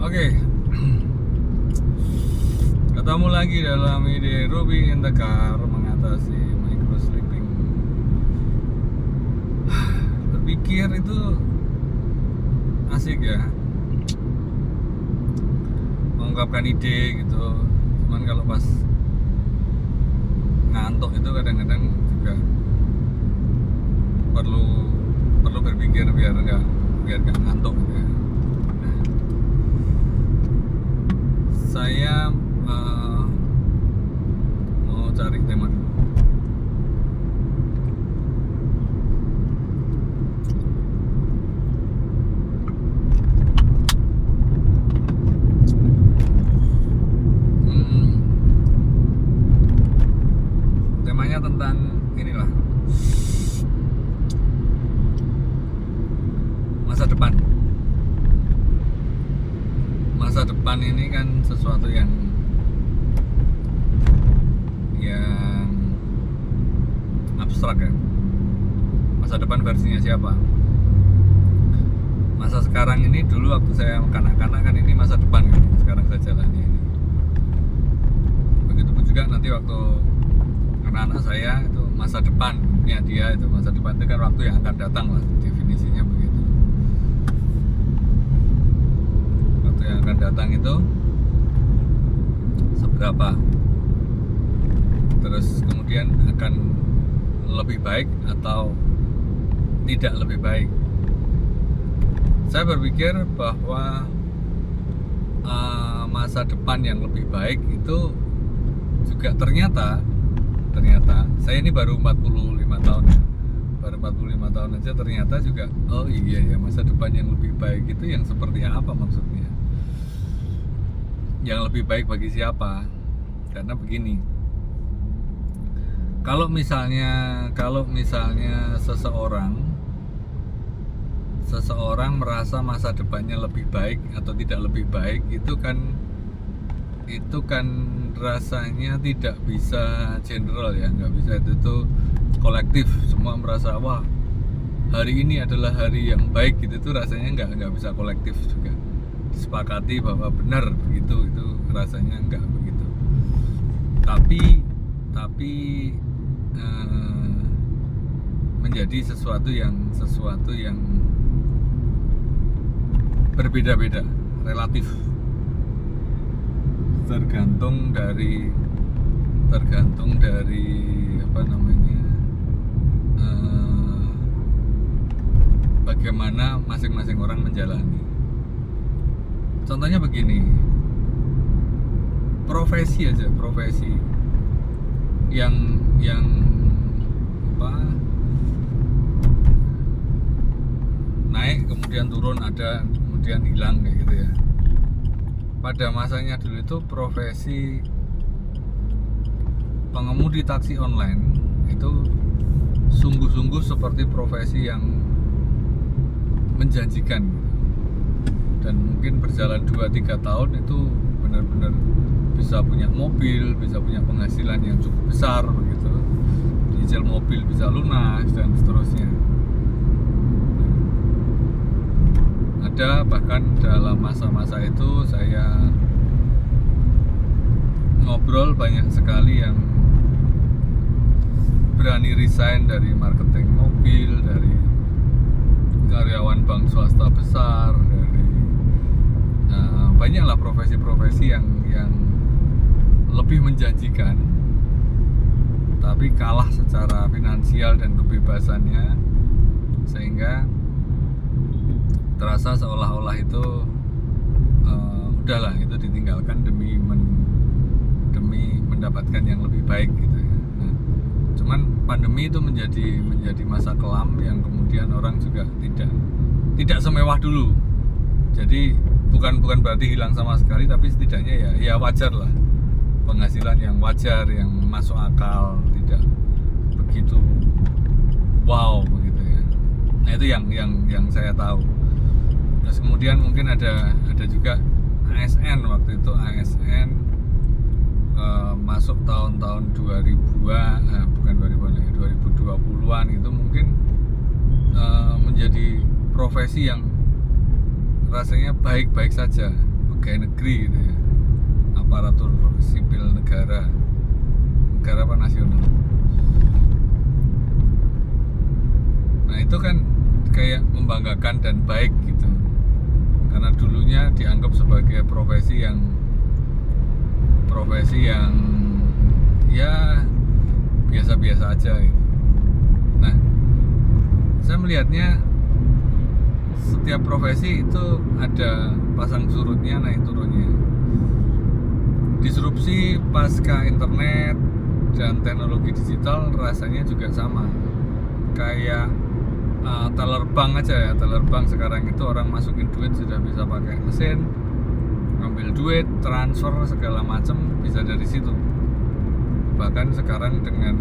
Oke, ketemu lagi dalam ide Ruby in the Car mengatasi micro sleeping. Berpikir itu asik ya, mengungkapkan ide gitu. Cuman kalau pas ngantuk itu kadang-kadang juga perlu berpikir biar nggak ngantuk gitu ya. Saya mau cari tema dulu. Temanya tentang inilah, masa depan. Masa depan ini kan sesuatu yang abstrak ya. Masa depan versinya siapa? Masa sekarang ini, dulu waktu saya kanak-kanak kan ini masa depan kan. Sekarang saya jalani ini. Begitupun juga nanti waktu anak-anak saya itu masa depannya dia, itu masa depan itu kan waktu yang akan datang lah, definisinya begitu. Waktu yang akan datang itu seberapa, terus kemudian akan lebih baik atau tidak lebih baik. Saya berpikir bahwa masa depan yang lebih baik itu juga ternyata saya ini baru 45 tahun ya, baru 45 tahun aja ternyata juga, oh iya ya, masa depan yang lebih baik itu yang seperti apa maksudnya, yang lebih baik bagi siapa. Karena begini, kalau misalnya seseorang merasa masa depannya lebih baik atau tidak lebih baik, itu kan rasanya tidak bisa general ya, nggak bisa itu kolektif semua merasa wah hari ini adalah hari yang baik gitu, tuh rasanya nggak bisa kolektif juga disepakati bahwa benar begitu, itu rasanya nggak begitu. Tapi menjadi sesuatu yang berbeda-beda, relatif, tergantung dari apa namanya, bagaimana masing-masing orang menjalani. Contohnya begini, profesi yang apa, naik kemudian turun, ada kemudian hilang kayak gitu ya. Pada masanya dulu itu profesi pengemudi taksi online itu sungguh-sungguh seperti profesi yang menjanjikan, dan mungkin berjalan 2-3 tahun itu benar-benar bisa punya mobil, bisa punya penghasilan yang cukup besar begitu, cicil mobil bisa lunas dan seterusnya. Ada bahkan dalam masa-masa itu saya ngobrol banyak sekali yang berani resign dari marketing mobil, dari karyawan bank swasta besar, dari banyaklah profesi-profesi yang lebih menjanjikan, tapi kalah secara finansial dan kebebasannya, sehingga terasa seolah-olah itu udahlah, itu ditinggalkan demi mendapatkan yang lebih baik gitu ya. Nah, cuman pandemi itu menjadi masa kelam yang kemudian orang juga tidak semewah dulu. Jadi bukan berarti hilang sama sekali, tapi setidaknya ya wajar lah, penghasilan yang wajar, yang masuk akal, tidak begitu wow begitu ya. Nah itu yang saya tahu. Terus kemudian mungkin ada juga ASN, waktu itu ASN masuk tahun-tahun 2000-an, bukan 2000-an lagi, 2020-an itu mungkin menjadi profesi yang rasanya baik-baik saja. pegawai negeri gitu ya, aparatur sipil negara apa nasional. Nah itu kan kayak membanggakan dan baik gitu, karena dulunya dianggap sebagai profesi yang ya biasa-biasa aja gitu. Nah, saya melihatnya setiap profesi itu ada pasang surutnya, naik turunnya. Disrupsi pasca internet dan teknologi digital rasanya juga sama. Kayak teller bank aja ya, teller bank sekarang itu orang masukin duit sudah bisa pakai mesin, ngambil duit, transfer segala macam bisa dari situ. Bahkan sekarang dengan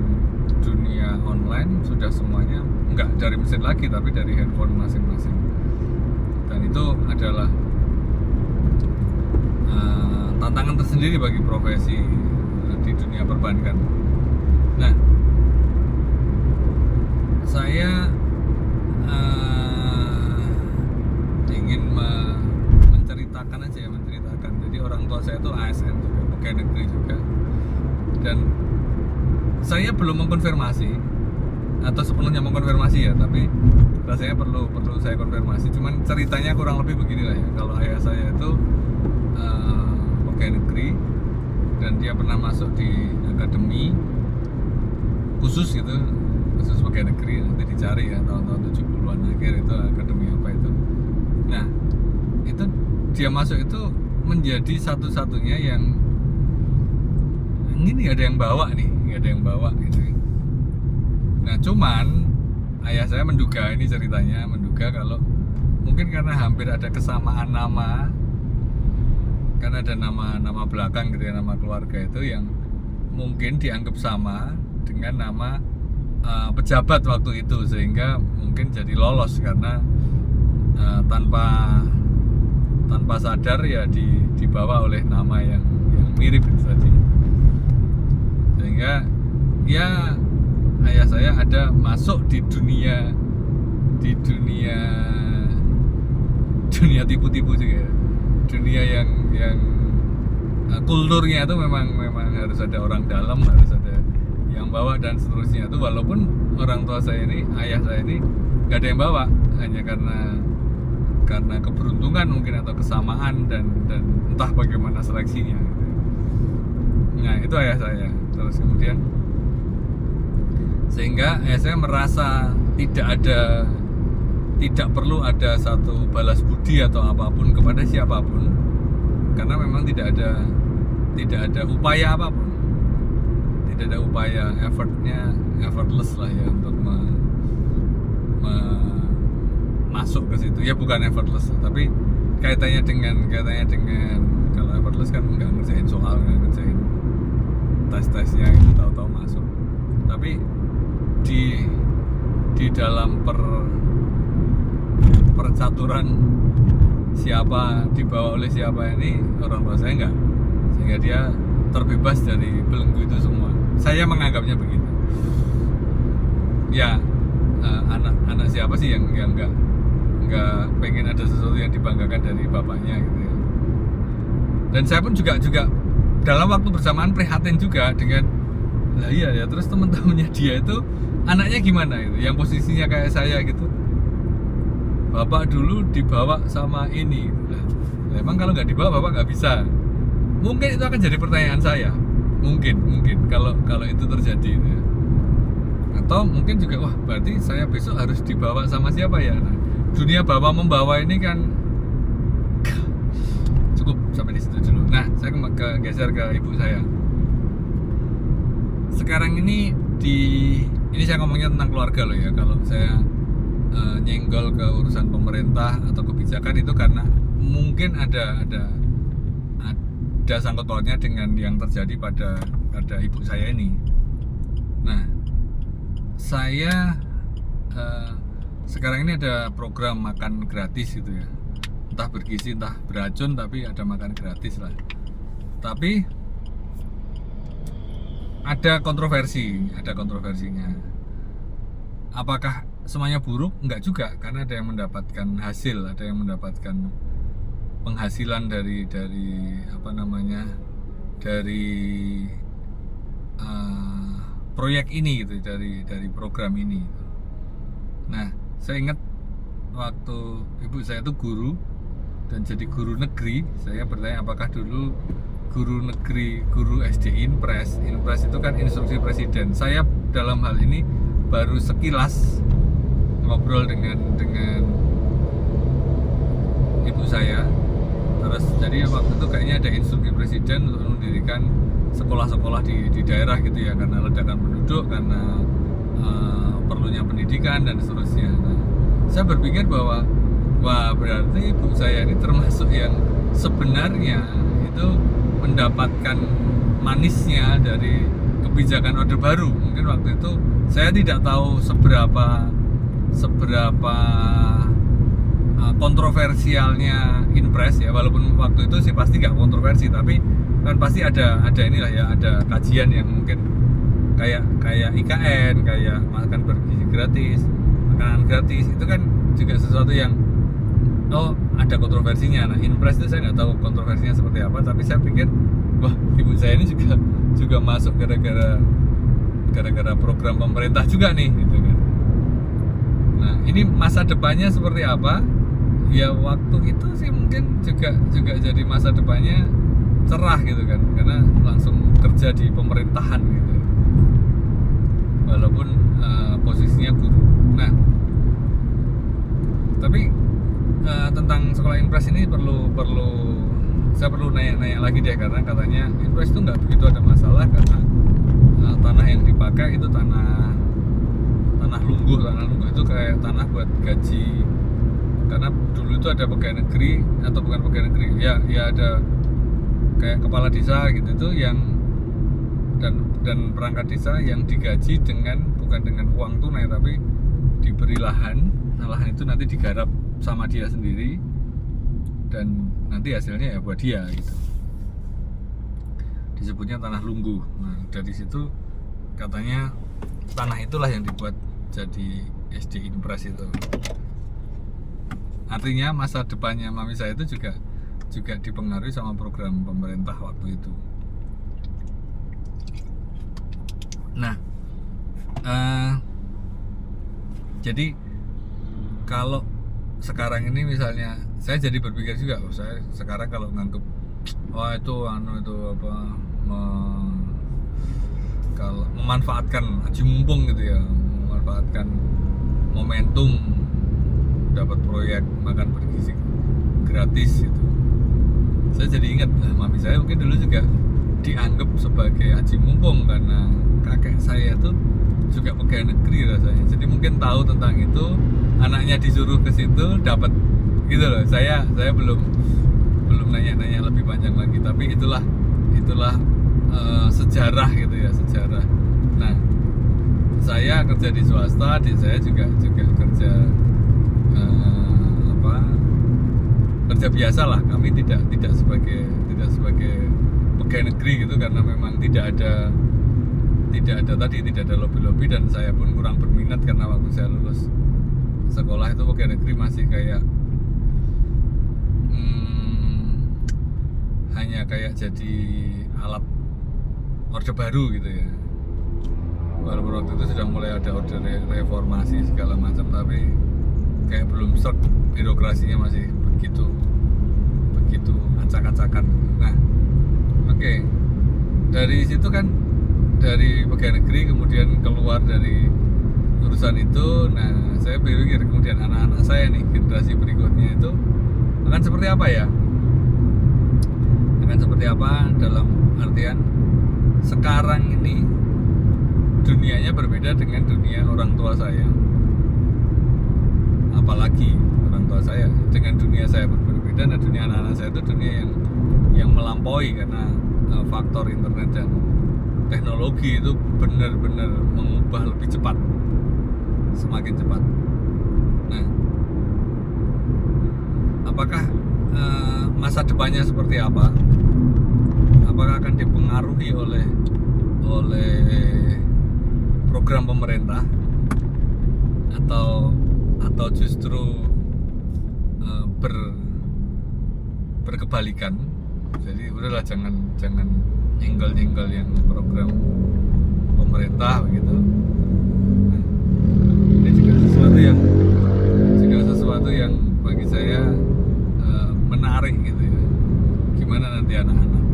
dunia online sudah semuanya nggak dari mesin lagi tapi dari handphone masing-masing. Dan itu adalah tantangan tersendiri bagi profesi di dunia perbankan. Nah, saya ingin menceritakan aja ya, menceritakan. Jadi orang tua saya itu ASN juga, pegawai negeri juga. Dan saya belum mengkonfirmasi atau sepenuhnya mengkonfirmasi ya, tapi rasanya perlu saya konfirmasi. Cuman ceritanya kurang lebih beginilah ya. Kalau ayah saya itu pegawai negeri dan dia pernah masuk di akademi khusus gitu, khusus pegawai negeri, nanti dicari ya tahun-tahun 70-an akhir itu akademi apa itu. Nah, itu dia masuk itu menjadi satu-satunya yang ini nggak ada yang bawa gitu. Nah, cuman ayah saya menduga, ini ceritanya, menduga kalau mungkin karena hampir ada kesamaan nama, karena ada nama belakang gitu ya, nama keluarga itu yang mungkin dianggap sama dengan nama pejabat waktu itu, sehingga mungkin jadi lolos karena tanpa sadar ya dibawa oleh nama yang mirip itu tadi. Sehingga ya ayah saya ada masuk di dunia tipu-tipu juga, dunia yang kulturnya itu memang harus ada orang dalam, harus ada yang bawa dan seterusnya. Itu walaupun orang tua saya ini, ayah saya ini nggak ada yang bawa, hanya karena keberuntungan mungkin atau kesamaan dan entah bagaimana seleksinya gitu. Nah itu ayah saya. Terus kemudian sehingga saya merasa tidak perlu ada satu balas budi atau apapun kepada siapapun, karena memang tidak ada upaya apapun, tidak ada upaya, effortless lah ya untuk masuk ke situ. Ya bukan effortless, tapi kaitannya dengan kalau effortless kan nggak ngerjain soal, nggak ngerjain tes-tesnya, itu tahu-tahu masuk. Tapi di dalam percaturan siapa dibawa oleh siapa ini, orang tua saya enggak, sehingga dia terbebas dari belenggu itu semua. Saya menganggapnya begitu. Ya anak siapa sih yang enggak pengen ada sesuatu yang dibanggakan dari bapaknya gitu ya. Dan saya pun juga dalam waktu bersamaan prihatin juga dengan lah iya ya, terus teman-temannya dia itu anaknya gimana itu, yang posisinya kayak saya gitu. Bapak dulu dibawa sama ini gitu. Lah, emang kalau nggak dibawa bapak nggak bisa? Mungkin itu akan jadi pertanyaan saya. Mungkin kalau itu terjadi gitu ya. Atau mungkin juga wah berarti saya besok harus dibawa sama siapa ya? Nah, dunia bawa membawa ini kan cukup sampai di situ dulu. Nah, saya geser ke ibu saya. Sekarang ini saya ngomongnya tentang keluarga loh ya. Kalau saya nyenggol ke urusan pemerintah atau kebijakan itu karena mungkin ada sangkut pautnya dengan yang terjadi pada ibu saya ini. Nah, saya sekarang ini ada program makan gratis gitu ya, entah bergizi entah beracun, tapi ada makan gratis lah. Tapi ada kontroversinya. Apakah semuanya buruk? Enggak juga, karena ada yang mendapatkan hasil, ada yang mendapatkan penghasilan dari apa namanya, dari proyek ini gitu, dari program ini. Nah, saya ingat waktu ibu saya itu guru dan jadi guru negeri. Saya bertanya apakah dulu guru negeri, guru SD Inpres itu kan instruksi presiden. Saya dalam hal ini baru sekilas ngobrol dengan ibu saya. Terus jadi waktu itu kayaknya ada instruksi presiden untuk mendirikan sekolah-sekolah di daerah gitu ya, karena ledakan penduduk, karena perlunya pendidikan dan seterusnya. Nah, saya berpikir bahwa wah, berarti ibu saya ini termasuk yang sebenarnya itu mendapatkan manisnya dari kebijakan Orde Baru. Mungkin waktu itu saya tidak tahu seberapa kontroversialnya Inpres ya, walaupun waktu itu sih pasti nggak kontroversi, tapi kan pasti ada inilah ya, ada kajian yang mungkin kayak IKN, kayak makan bergizi gratis, makanan gratis, itu kan juga sesuatu yang ada kontroversinya. Nah, Inpres itu saya nggak tahu kontroversinya seperti apa, tapi saya pikir wah, ibu saya ini juga masuk gara-gara program pemerintah juga nih gitu kan. Nah, ini masa depannya seperti apa? Ya waktu itu sih mungkin juga jadi masa depannya cerah gitu kan, karena langsung kerja di pemerintahan gitu, walaupun posisinya guru. Nah, tapi tentang sekolah Inpres ini saya perlu nanya lagi deh, karena katanya Inpres itu nggak begitu ada masalah, karena tanah yang dipakai itu tanah lungguh. Tanah lungguh itu kayak tanah buat gaji, karena dulu itu ada pegawai negeri, atau bukan pegawai negeri ya ada kayak kepala desa gitu, itu yang dan perangkat desa yang digaji bukan dengan uang tunai, tapi diberi lahan. Nah, lahan itu nanti digarap sama dia sendiri dan nanti hasilnya ya buat dia gitu. Disebutnya tanah lungguh. Nah, dari situ katanya tanah itulah yang dibuat jadi SD Inpres itu. Artinya masa depannya mami saya itu juga dipengaruhi sama program pemerintah waktu itu. Nah, jadi kalau sekarang ini misalnya saya jadi berpikir juga, saya sekarang kalau nganggep itu kalau memanfaatkan aji mumpung gitu ya, memanfaatkan momentum dapat proyek makan bergizi gratis gitu. Saya jadi ingat, mami saya mungkin dulu juga dianggap sebagai aji mumpung karena kakek saya tuh juga pegawai negeri rasanya. Jadi mungkin tahu tentang itu, anaknya disuruh ke situ dapat gitu loh. Saya belum nanya lebih panjang lagi, tapi itulah sejarah gitu ya, sejarah. Nah, saya kerja di swasta, saya juga kerja kerja biasa lah. Kami tidak sebagai pegawai negeri gitu, karena memang tidak ada lobby, dan saya pun kurang berminat, karena waktu saya lulus sekolah itu pegawai negeri masih kayak hanya kayak jadi alat Orde Baru gitu ya. Walaupun waktu itu sudah mulai ada orde reformasi segala macam, tapi kayak belum serk, birokrasinya masih begitu acak-acakan. Nah, oke. Dari situ kan, dari pegawai negeri kemudian keluar dari urusan itu. Nah, saya berpikir kemudian anak-anak saya nih, generasi berikutnya itu akan seperti apa ya? Akan seperti apa dalam artian sekarang ini dunianya berbeda dengan dunia orang tua saya. Apalagi orang tua saya dengan dunia saya pun berbeda. Nah, dunia anak-anak saya itu dunia yang melampaui, karena faktor internet dan teknologi itu benar-benar mengubah lebih cepat, semakin cepat. Nah, apakah masa depannya seperti apa? Apakah akan dipengaruhi oleh program pemerintah, atau justru berkebalikan. Jadi udahlah, jangan nyenggol yang program pemerintah begitu. Nah, ini juga sesuatu yang bagi saya menarik gitu ya. Gimana nanti anak-anak,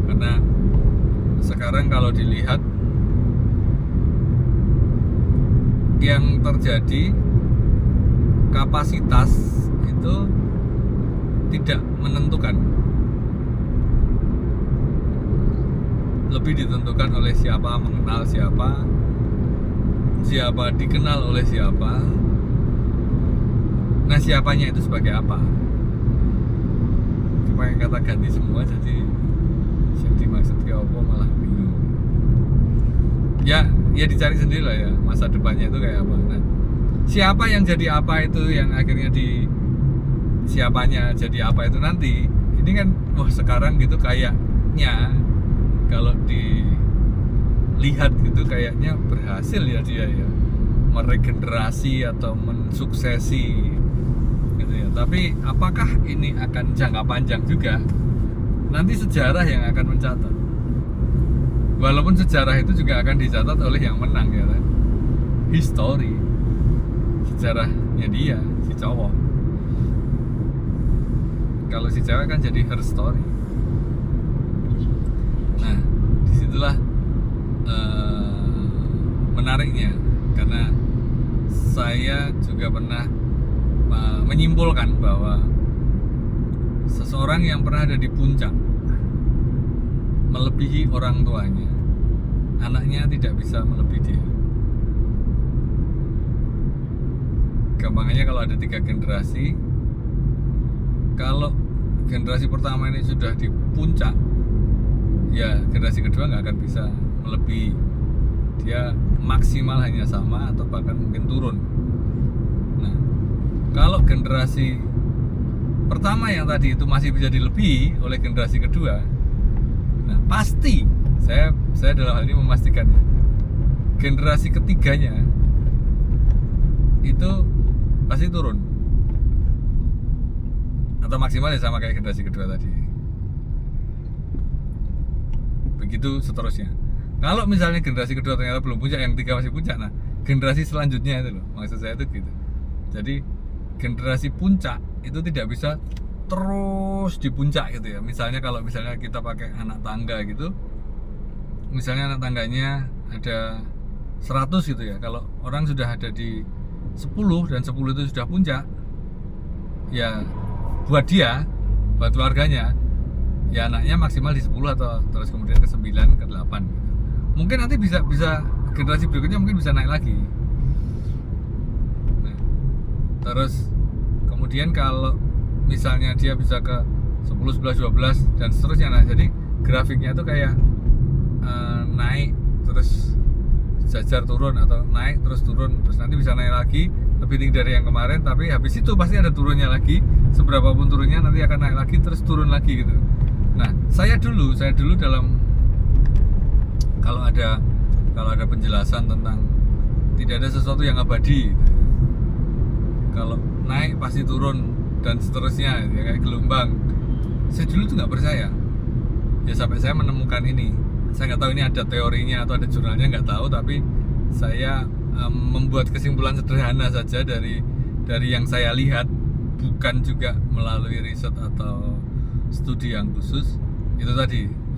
karena sekarang kalau dilihat yang terjadi, kapasitas itu tidak menentukan, lebih ditentukan oleh siapa mengenal siapa dikenal oleh siapa. Nah, siapanya itu sebagai apa? Cuma yang kata ganti semua, jadi yang dimaksud ke apa malah bingung. Ya dicari sendiri lah ya, masa depannya itu kayak apa. Nah, siapa yang jadi apa itu, yang akhirnya siapanya jadi apa itu nanti. Ini kan sekarang gitu kayaknya, kalau dilihat gitu kayaknya berhasil ya dia ya meregenerasi atau mensuksesi gitu ya. Tapi apakah ini akan jangka panjang juga? Nanti sejarah yang akan mencatat. Walaupun sejarah itu juga akan dicatat oleh yang menang ya kan. History, sejarahnya dia, si cowok. Kalau si cewek kan jadi her story. Nah, disitulah menariknya, karena saya juga pernah menyimpulkan bahwa seseorang yang pernah ada di puncak melebihi orang tuanya, anaknya tidak bisa melebihi dia. Gampangannya kalau ada 3 generasi, kalau generasi pertama ini sudah di puncak, ya generasi kedua nggak akan bisa melebihi dia, maksimal hanya sama atau bahkan mungkin turun. Nah, kalau generasi pertama yang tadi itu masih bisa dilebihi oleh generasi kedua, nah pasti saya dalam hal ini memastikannya, generasi ketiganya itu pasti turun atau maksimal ya sama kayak generasi kedua tadi. Begitu seterusnya. Kalau misalnya generasi kedua ternyata belum puncak, yang 3 masih puncak, nah generasi selanjutnya itu loh, maksud saya itu gitu. Jadi generasi puncak itu tidak bisa terus di puncak gitu ya. Misalnya kalau kita pakai anak tangga gitu, misalnya anak tangganya ada 100 gitu ya. Kalau orang sudah ada di 10 dan 10 itu sudah puncak, ya buat keluarganya, ya anaknya maksimal di 10 atau terus kemudian ke 9, ke 8 gitu. Mungkin nanti bisa generasi berikutnya mungkin bisa naik lagi. Nah, terus kemudian kalau misalnya dia bisa ke 10, 11, 12 dan seterusnya, nah jadi grafiknya itu kayak naik terus jajar turun, atau naik terus turun, terus nanti bisa naik lagi lebih tinggi dari yang kemarin, tapi habis itu pasti ada turunnya lagi. Seberapapun turunnya nanti akan naik lagi terus turun lagi gitu. Nah, saya dulu dalam kalau ada penjelasan tentang tidak ada sesuatu yang abadi gitu. Kalau naik pasti turun dan seterusnya ya, kayak gelombang. Saya dulu tuh nggak percaya. Ya sampai saya menemukan ini. Saya nggak tahu ini ada teorinya atau ada jurnalnya, nggak tahu, tapi saya membuat kesimpulan sederhana saja dari yang saya lihat, bukan juga melalui riset atau studi yang khusus. Itu tadi